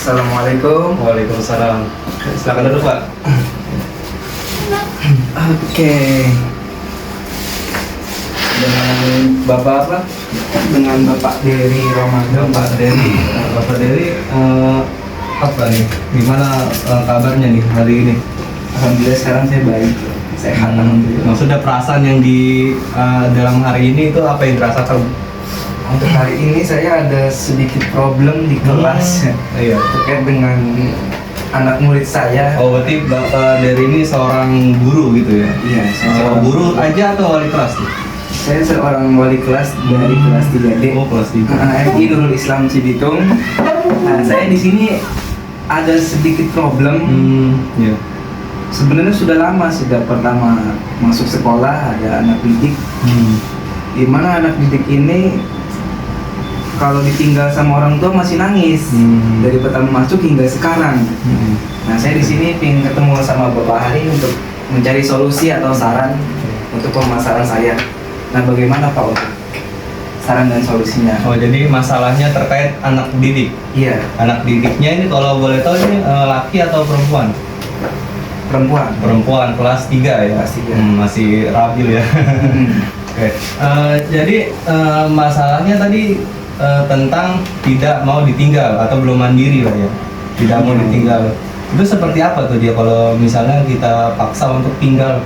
Assalamualaikum. Waalaikumsalam. Silakan duduk, Pak. Oke. Dengan Bapak apa? Dengan Bapak Dery Ramadan. Bapak Dery, apa nih? Gimana kabarnya nih hari ini? Alhamdulillah sekarang saya baik, sehat alhamdulillah. Maksudnya perasaan yang di dalam hari ini itu apa yang dirasakan? Untuk hari ini saya ada sedikit problem di kelas Iya. terkait dengan anak murid saya. Oh, berarti Bapak Dery ini seorang guru gitu ya? Iya, saya Oh, seorang guru aja atau wali kelas tuh? Saya seorang wali kelas dari kelas 3D. Oh, kelas 3. MI Nurul Islam Cibitung. Nah, saya di sini ada sedikit problem. Iya. Sebenarnya sudah lama, sudah pertama masuk sekolah ada anak didik. Di mana anak didik ini kalau ditinggal sama orang tua masih nangis dari pertama masuk hingga sekarang. Nah, saya di sini ingin ketemu sama Bapak Hari untuk mencari solusi atau saran untuk permasalahan saya. Nah, bagaimana Pak untuk saran dan solusinya? Oh, jadi masalahnya terkait anak didik. Iya, Anak didiknya ini kalau boleh tahu ini laki atau perempuan? perempuan. Perempuan kelas 3 ya? Kelas 3. Masih labil ya. Oke. Jadi masalahnya tadi tentang tidak mau ditinggal atau belum mandiri lah ya. Tidak mau ditinggal. Itu seperti apa tuh dia kalau misalnya kita paksa untuk tinggal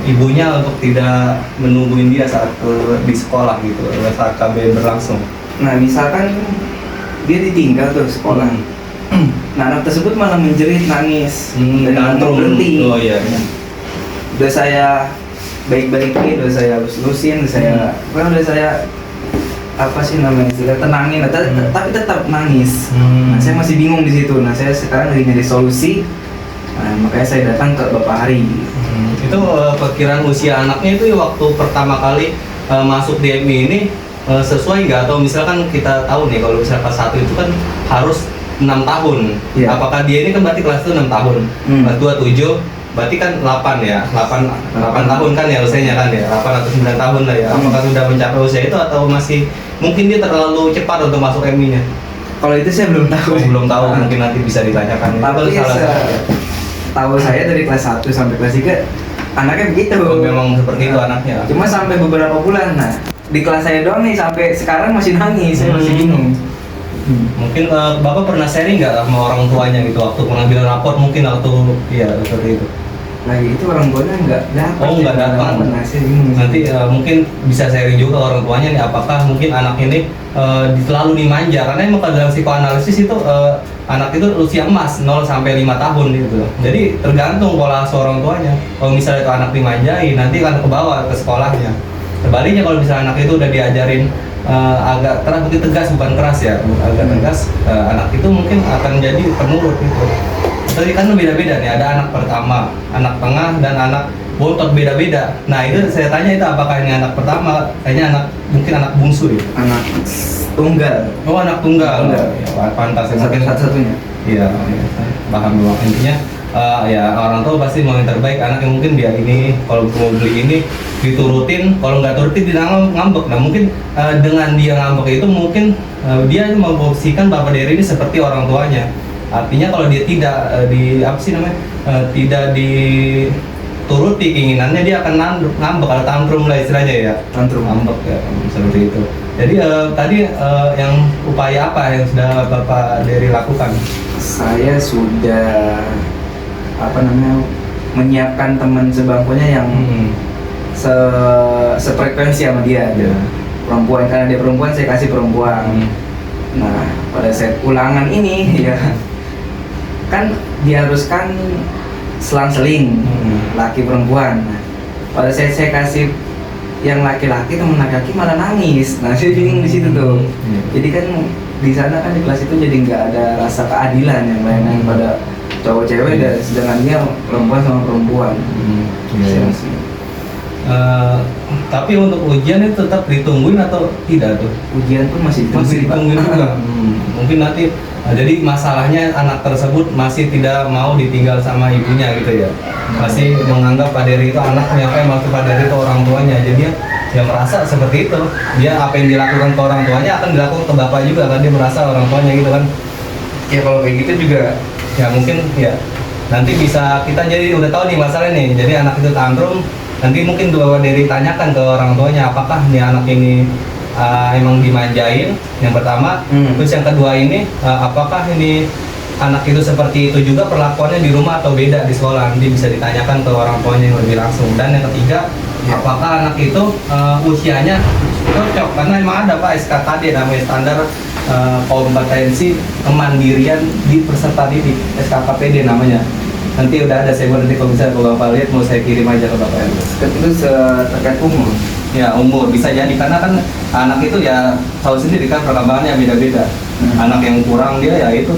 ibunya untuk tidak menungguin dia saat di sekolah gitu, saat KB berlangsung. Nah, misalkan dia ditinggal tuh sekolah. Nah, anak tersebut malah menjerit, nangis, dan nggak mau berhenti. Oh iya. Udah saya baik-baikin, udah saya lus-lusin, udah saya apa sih namanya istilah tenangin, tapi tetap nangis. Nah, saya masih bingung di situ. Nah, saya sekarang lagi nyari solusi. Nah, makanya saya datang ke Bapak Hari. Itu perkiraan usia anaknya itu waktu pertama kali masuk DMI ini sesuai nggak? Atau misalkan kita tahu nih kalau misalnya kelas 1 itu kan harus 6 tahun. Iya. Apakah dia ini kan berarti kelas itu 6 tahun? Kelas 2 7, berarti kan 8 ya? 8 tahun kan ya usianya kan ya? 8 atau 9 tahun lah ya. Apakah sudah mencapai usia itu atau masih mungkin dia terlalu cepat untuk masuk MI-nya? Kalau itu saya belum tahu. Belum tahu, mungkin nanti bisa ditanyakan. Tapi Itu salah satu. tahu saya dari kelas 1 sampai kelas 3 anaknya begitu. Memang seperti itu anaknya. Cuma sampai beberapa bulan. Nah, di kelas saya doang nih sampai sekarang masih nangis. Saya masih bingung. Mungkin Bapak pernah sharing nggak sama orang tuanya gitu waktu pengambilan rapor mungkin atau iya seperti itu? Lagi itu orang tuanya nggak datang. Oh, nggak datang. Nah, saya bingung. Nanti mungkin bisa sharing juga orang tuanya nih apakah mungkin anak ini terlalu dimanja karena emang kalau dalam psikoanalisis itu anak itu usia emas 0 sampai 5 tahun gitu. Jadi tergantung pola asuh orang tuanya. Kalau misalnya itu anak dimanjain nanti akan kebawa ke sekolahnya. Sebaliknya kalau misalnya anak itu udah diajarin agak keras, mungkin tegas bukan keras ya, agak tegas, anak itu mungkin akan jadi penurut gitu. Tadi kan beda-beda nih, ada anak pertama, anak tengah, dan anak bontot beda-beda. Nah itu saya tanya itu apakah ini anak pertama, kayaknya mungkin anak bungsu ya? Anak tunggal. Oh anak tunggal. Ya, pantas ya, mungkin Satu-satunya. Iya, paham doang intinya. Ya orang tua pasti mau yang terbaik anaknya, mungkin dia ini kalau mau beli ini diturutin, kalau nggak turutin dia ngambek. Nah mungkin dengan dia ngambek itu mungkin dia memposisikan Bapak Dery ini seperti orang tuanya. Artinya kalau dia tidak tidak dituruti keinginannya, dia akan ngambek atau tantrum lah istilahnya ya. Tantrum. Ngambek ya, seperti itu. Jadi tadi yang upaya apa yang sudah Bapak Dery lakukan? Saya sudah menyiapkan teman sebangkunya yang sefrekuensi sama dia. Perempuan, karena dia perempuan saya kasih perempuan. Nah, pada saat ulangan ini ya kan diharuskan selang-seling laki perempuan. Nah, pada saat saya kasih yang laki-laki, teman laki-laki malah nangis. Nah, saya bingung di situ tuh. Jadi kan di sana kan di kelas itu jadi nggak ada rasa keadilan yang lain pada cowok cewek dan sedangkan dia perempuan sama perempuan. Tapi untuk ujian itu tetap ditungguin atau tidak tuh? Ujian pun masih ditungguin juga. Mungkin nanti jadi masalahnya anak tersebut masih tidak mau ditinggal sama ibunya gitu ya. Masih menganggap Pak Dery itu anaknya, maksud Pak Dery itu orang tuanya. Jadi dia merasa seperti itu. Dia apa yang dilakukan ke orang tuanya akan dilakukan ke bapak juga kan, dia merasa orang tuanya gitu kan. Ya kalau kayak gitu juga Ya mungkin ya nanti bisa kita jadi udah tahu nih masalah nih. Jadi anak itu tantrum, nanti mungkin Bapak Dery tanyakan ke orang tuanya apakah nih anak ini emang dimanjain yang pertama. Terus yang kedua ini apakah ini anak itu seperti itu juga perlakuannya di rumah atau beda di sekolah, nanti bisa ditanyakan ke orang tuanya yang lebih langsung. Dan yang ketiga, apakah anak itu usianya cocok, karena emang ada Pak SKKD namanya standar kompetensi kemandirian di peserta didik, SKKPD namanya. Nanti udah ada, saya nanti kalau bisa kalau Bapak lihat mau saya kirim aja ke Bapak. itu terkait umur. Ya umur bisa jadi, karena kan anak itu ya tahu sendiri kan perkembangannya beda-beda. Anak yang kurang dia ya itu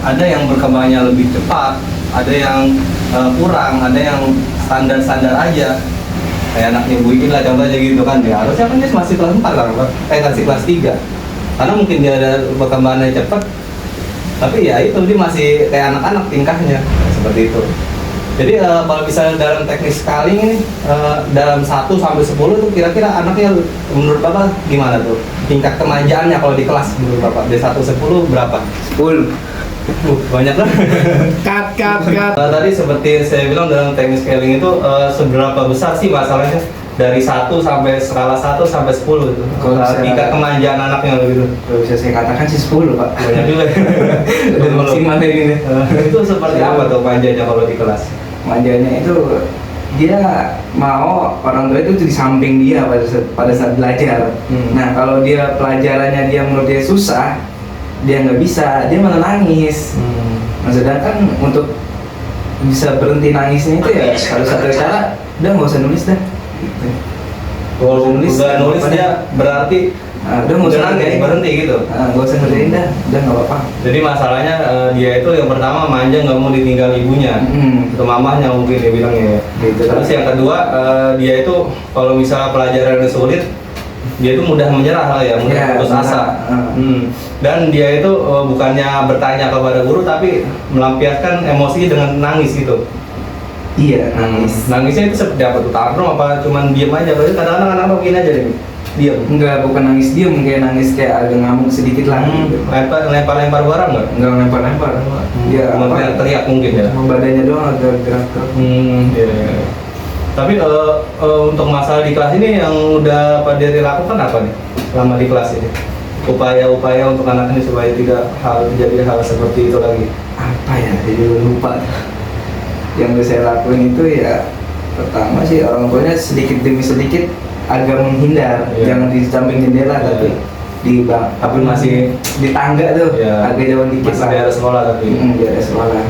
ada yang berkembangnya lebih cepat, ada yang kurang, ada yang standar-standar aja. Kayak anaknya Bu Ikin lah contohnya gitu kan, dia harusnya kan dia masih kelas 4 kan Pak, masih kelas 3. Karena mungkin dia ada perkembangannya cepat, tapi ya itu dia masih kayak anak-anak tingkahnya, seperti itu. Jadi kalau misalnya dalam teknis sekali ini dalam 1 sampai 10 tuh kira-kira anaknya menurut Bapak gimana tuh? Tingkat kemanjaannya kalau di kelas menurut Bapak dari 1 ke 10 berapa? 10. Banyak kan? Cut. Tadi seperti saya bilang dalam teknis scaling itu seberapa besar sih masalahnya? Dari 1 sampai skala 1 sampai 10 gitu. Kalau bisa- tingkat kemanjaan anaknya gitu. Kalau bisa saya katakan sih 10 Pak. Banyak juga. Udah maksimal kayak gini. Itu seperti apa tuh manjanya kalau di kelas? Manjanya itu dia mau orang tua itu di samping dia pada saat belajar. Nah kalau dia pelajarannya dia menurut dia susah, dia nggak bisa, dia malah nangis. Nah, sedangkan untuk bisa berhenti nangisnya itu ya harus ada cara, udah nggak usah nulis dah. Gitu. Kalau nulis, udah nulis apa dia berarti Udah nggak usah nangis, ngerjain. berhenti gitu. Nggak usah ngerjain dah, udah nggak apa-apa. Jadi masalahnya dia itu yang pertama manja nggak mau ditinggal ibunya, ke mamahnya mungkin dia bilangnya ya. Gitu. Terus yang kedua dia itu kalau misalnya pelajarannya sulit, dia itu mudah menyerah lah ya, mudah Ya, putus asa. Dan dia itu bukannya bertanya kepada guru tapi melampiaskan emosi dengan nangis gitu. Iya, nangis. Nangisnya itu seperti apa tuh? Tantrum apa cuman diem aja? Berarti kadang-kadang anak-anak begini aja nih, diem. Enggak, bukan nangis diem, kayak nangis kayak agak ngamuk sedikit lah. Gitu. Lempar-lempar barang nggak? Enggak lempar-lempar. Dia Cuma teriak mungkin ya. Cuma badannya doang agak gerak-gerak. Iya. Tapi untuk masalah di kelas ini yang udah Pak Dery lakukan apa nih selama di kelas ini? Upaya-upaya untuk anak ini supaya tidak terjadi hal seperti itu lagi. Apa ya? Jadi lupa. Yang saya lakuin itu ya pertama sih orang tuanya sedikit demi sedikit agak menghindar, jangan di samping jendela tapi di bang, Tapi masih di tangga tuh, agak jauh dikit masih di area sekolah tapi. Di area sekolah.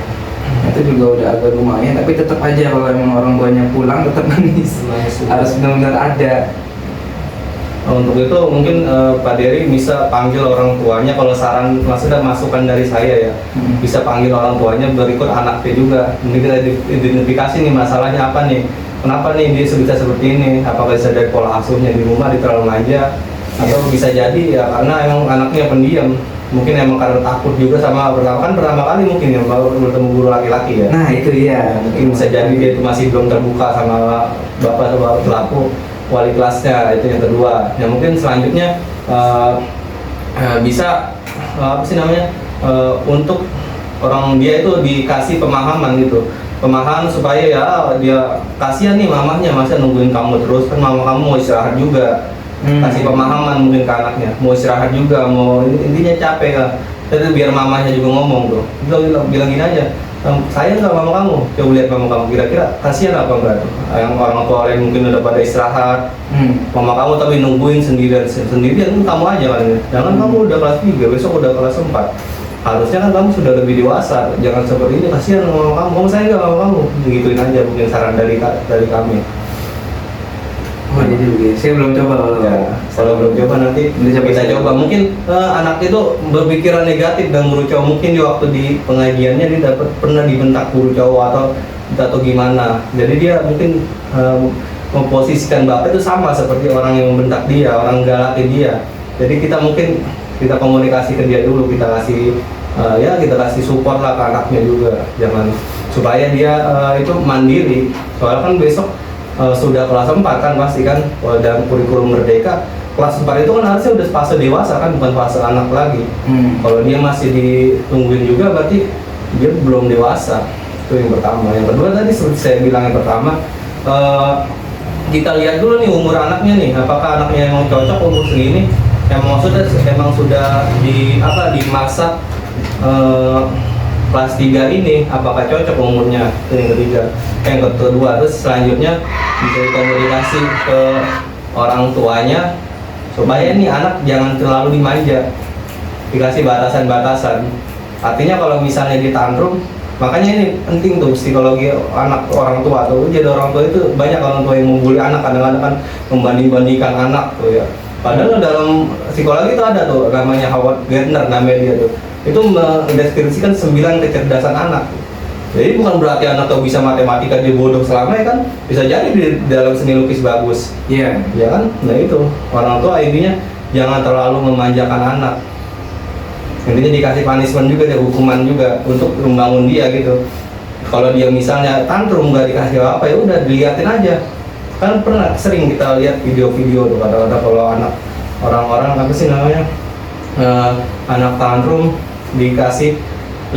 Itu juga udah agak lumayan, tapi tetap aja kalau emang orang tuanya pulang tetap nangis. Harus benar-benar ada. Untuk itu mungkin Pak Dery bisa panggil orang tuanya, kalau saran maksudnya masukan dari saya ya, bisa panggil orang tuanya berikut anaknya juga. Mungkin kita identifikasi nih masalahnya apa nih, kenapa nih dia bisa seperti ini, apakah bisa dari pola asuhnya di rumah dia terlalu manja, atau bisa jadi ya karena emang anaknya pendiam, mungkin emang karena takut juga sama pertama kali mungkin yang baru bertemu guru laki-laki ya. Nah itu ya, Mungkin bisa jadi dia itu masih belum terbuka sama bapak atau pelaku wali kelasnya, itu yang kedua. Ya mungkin selanjutnya bisa apa sih namanya, untuk orang dia itu dikasih pemahaman gitu, pemahaman supaya ya dia kasihan nih mamahnya masa nungguin kamu terus, kan mama kamu mau istirahat juga. Kasih pemahaman mungkin ke anaknya, mau istirahat juga, mau intinya capek lah. Jadi biar mamanya juga ngomong tuh, bilang gini aja, saya nggak mama kamu, coba lihat mama kamu, kira-kira kasihan apa enggak tuh? Yang orang tua lain mungkin udah pada istirahat, mama kamu tapi nungguin sendirian kamu aja kan, jangan kamu udah kelas 3, besok udah kelas 4, harusnya kan kamu sudah lebih dewasa, jangan seperti ini, kasihan mama kamu saya nggak mama kamu, gituin aja mungkin saran dari kami. Oh jadi begitu. Saya belum coba Kalau belum coba nanti kita coba. Mungkin anak itu berpikiran negatif dan guru cowok, mungkin di waktu di pengajiannya dia pernah dibentak guru cowok atau gimana. Jadi dia mungkin memposisikan bapak itu sama seperti orang yang membentak dia, orang galakin dia. Jadi kita komunikasi ke dia dulu, kita kasih kita kasih support lah ke anaknya juga, jangan supaya dia itu mandiri. Soalnya kan besok sudah kelas 4 kan pasti kan dalam kurikulum merdeka kelas 4 itu kan harusnya udah fase dewasa kan, bukan fase anak lagi. Kalau dia masih ditungguin juga berarti dia belum dewasa. Itu yang pertama. Yang kedua tadi seperti saya bilang, yang pertama kita lihat dulu nih umur anaknya nih, apakah anaknya emang cocok umur segini, emang sudah di masa kelas 3 ini apakah cocok umurnya. Itu yang ketiga. Yang kedua, terus selanjutnya bisa dikomunikasi ke orang tuanya supaya nih anak jangan terlalu dimanja, dikasih batasan-batasan. Artinya kalau misalnya dia tantrum, makanya ini penting tuh psikologi anak, orang tua tuh. Jadi orang tua itu banyak orang tua yang membuli anak, kadang-kadang kan membanding-bandingkan anak tuh ya. Padahal dalam psikologi itu ada tuh namanya Howard Gardner namanya dia tuh. Itu mendeskripsikan 9 kecerdasan anak. Jadi bukan berarti anak tahu bisa matematika dia bodoh selamanya kan, bisa jadi di dalam seni lukis bagus. Iya. Ya kan? Nah itu orang tua intinya jangan terlalu memanjakan anak. Intinya dikasih punishment juga, ada hukuman juga untuk membangun dia gitu. Kalau dia misalnya tantrum nggak dikasih apa, ya udah diliatin aja. Kan pernah sering kita lihat video-video tuh kata-kata kalau anak orang-orang apa sih namanya anak tantrum dikasih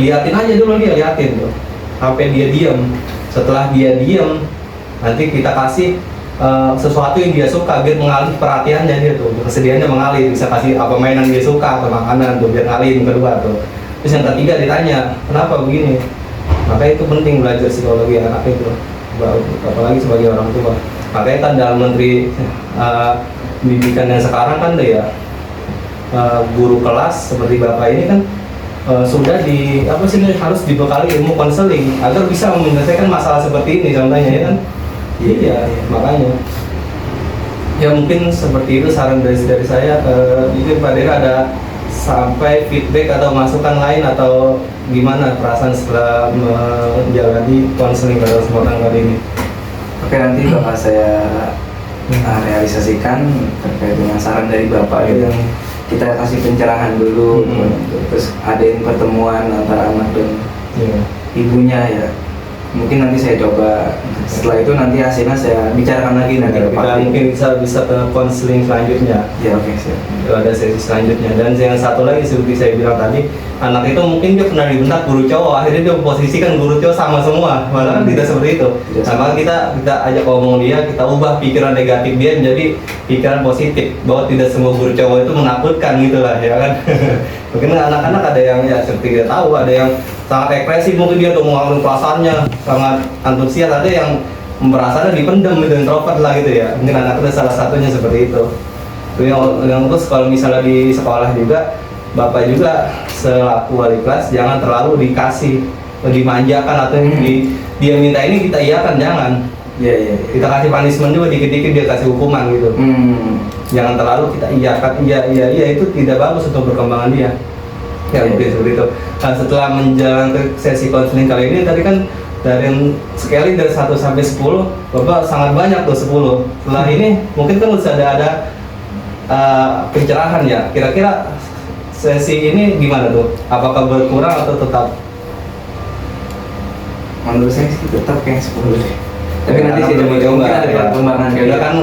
liatin aja dulu, dia liatin tuh sampai dia diam. Setelah dia diam, nanti kita kasih sesuatu yang dia suka biar mengalih perhatiannya dia tuh, kesedihannya mengalih. Bisa kasih apa mainan dia suka atau makanan tuh biar ngalihin kedua tuh. Terus yang ketiga ditanya kenapa begini. Maka itu penting belajar psikologi anak itu, apalagi sebagai orang tua. Makanya kan dalam menteri pendidikan yang sekarang kan deh ya, guru kelas seperti bapak ini kan sudah harus dibekali ilmu konseling agar bisa menyelesaikan masalah seperti ini contohnya ya kan. Iya, makanya ya mungkin seperti itu saran dari saya. Mungkin Pak Dera ada sampai feedback atau masukan lain atau gimana perasaan setelah menjalani konseling pada kesempatan kali ini? Oke, nanti bakal saya realisasikan terkait dengan saran dari Bapak gitu. Kita kasih pencerahan dulu, terus adain pertemuan antara anak dan ibunya ya. Mungkin nanti saya coba, setelah itu nanti hasilnya saya bicarakan lagi nanti ke Pak. Kita mungkin bisa ke konseling selanjutnya. Ya oke, siap. Ada sesi selanjutnya. Dan yang satu lagi seperti saya bilang tadi, anak itu mungkin dia pernah dibentak guru cowok, akhirnya dia posisikan guru cowok sama semua. Malah kan tidak seperti itu. Sama kita ajak ngomong dia, kita ubah pikiran negatif dia menjadi pikiran positif, bahwa tidak semua guru cowok itu menakutkan gitulah ya kan. Mungkin anak-anak ada yang ya seperti kita tahu, ada yang sangat ekspresif, mungkin dia udah mengalami perasaannya sangat antusias, ada yang merasakan dipendam gitu, introvert lah gitu ya. Mungkin anak itu salah satunya seperti itu. Itu yang terus kalau misalnya di sekolah juga, bapak juga selaku wali kelas jangan terlalu dikasih, dimanjakan atau dia minta ini kita iyakan, jangan. Iya. Kita kasih punishment juga, dikit-dikit dia kasih hukuman gitu. Jangan terlalu kita iyakan, iya itu tidak bagus untuk perkembangan dia. Ya mungkin seperti itu. Nah, setelah menjalankan sesi konseling kali ini tadi kan dari skala dari 1 sampai 10, Bapak sangat banyak tuh 10. Setelah ini mungkin kan sudah ada pencerahan ya. Kira-kira sesi ini gimana tuh? Apakah berkurang atau tetap? Menurut saya sih tetap kayak 10 deh. Tapi nanti saya coba ada perkembangan ya kan.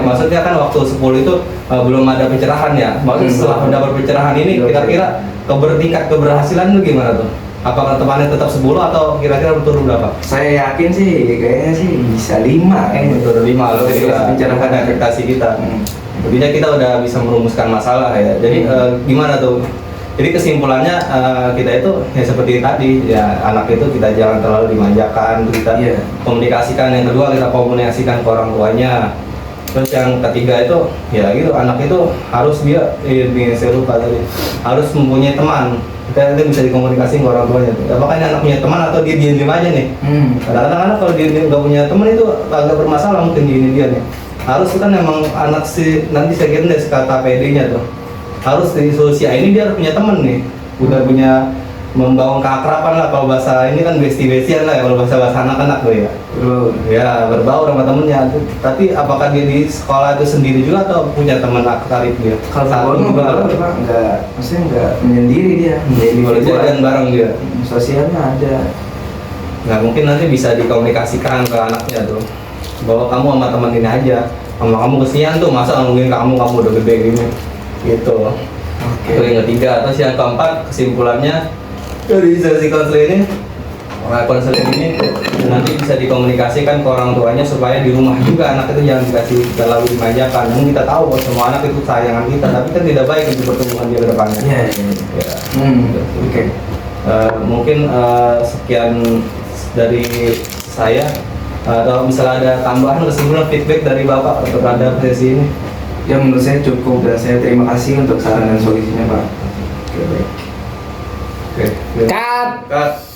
Maksudnya kan waktu 10 itu belum ada pencerahan ya. Maksudnya setelah mendapat pencerahan ini kira-kira tingkat keberhasilan itu gimana tuh? Apakah temannya tetap 10 atau kira-kira turun berapa? Saya yakin sih kayaknya sih bisa 5 kayaknya. Turun 5 loh, pencerahan ekspektasi kita. Intinya kita udah bisa merumuskan masalah ya. Jadi gimana tuh? Jadi kesimpulannya kita itu ya seperti tadi ya, anak itu kita jangan terlalu dimanjakan, kita komunikasikan. Yang kedua kita komunikasikan ke orang tuanya. Terus yang ketiga itu ya gitu, anak itu harus dia ini saya lupa tadi, harus mempunyai teman. Kita itu bisa dikomunikasikan ke orang tuanya. Apakah ini anak punya teman atau dia diem aja nih? Kadang-kadang anak kalau dia nggak punya teman itu agak bermasalah mungkin di ini dia nih. Harus kan emang anak nanti saya kira dari kata PD-nya tuh, harus di usia ini dia harus punya teman nih, udah punya membangun keakraban lah. Kalau bahasa ini kan besti-bestian lah ya, kalau bahasa anak-anak tuh ya. Ya berbaur sama temennya. Tapi apakah dia di sekolah itu sendiri juga atau punya teman karib dia? Kalau juga enggak, maksudnya enggak menyendiri dia. Kalau jajan bareng dia, sosialnya ada. Nah mungkin nanti bisa dikomunikasikan ke anaknya tuh, bahwa kamu sama teman ini aja. sama kamu kesian tuh, masa ngomongin kamu udah gede gini gitu. Oke. Itu yang ketiga. Terus yang keempat, kesimpulannya dari sesi konseling ini nanti bisa dikomunikasikan ke orang tuanya supaya di rumah juga anak itu jangan dikasih terlalu dimanjakan. Namun kita tahu bahwa semua anak itu sayangan kita, tapi kan tidak baik untuk pertumbuhan dia ke depannya. Iya. Ya. Oke. Mungkin sekian dari saya, atau misalnya ada tambahan kesimpulan feedback dari Bapak terhadap sesi ini. Ya menurut saya cukup dan saya terima kasih untuk saran dan solusinya Pak. Oke baik. Oke. Cut. Cut.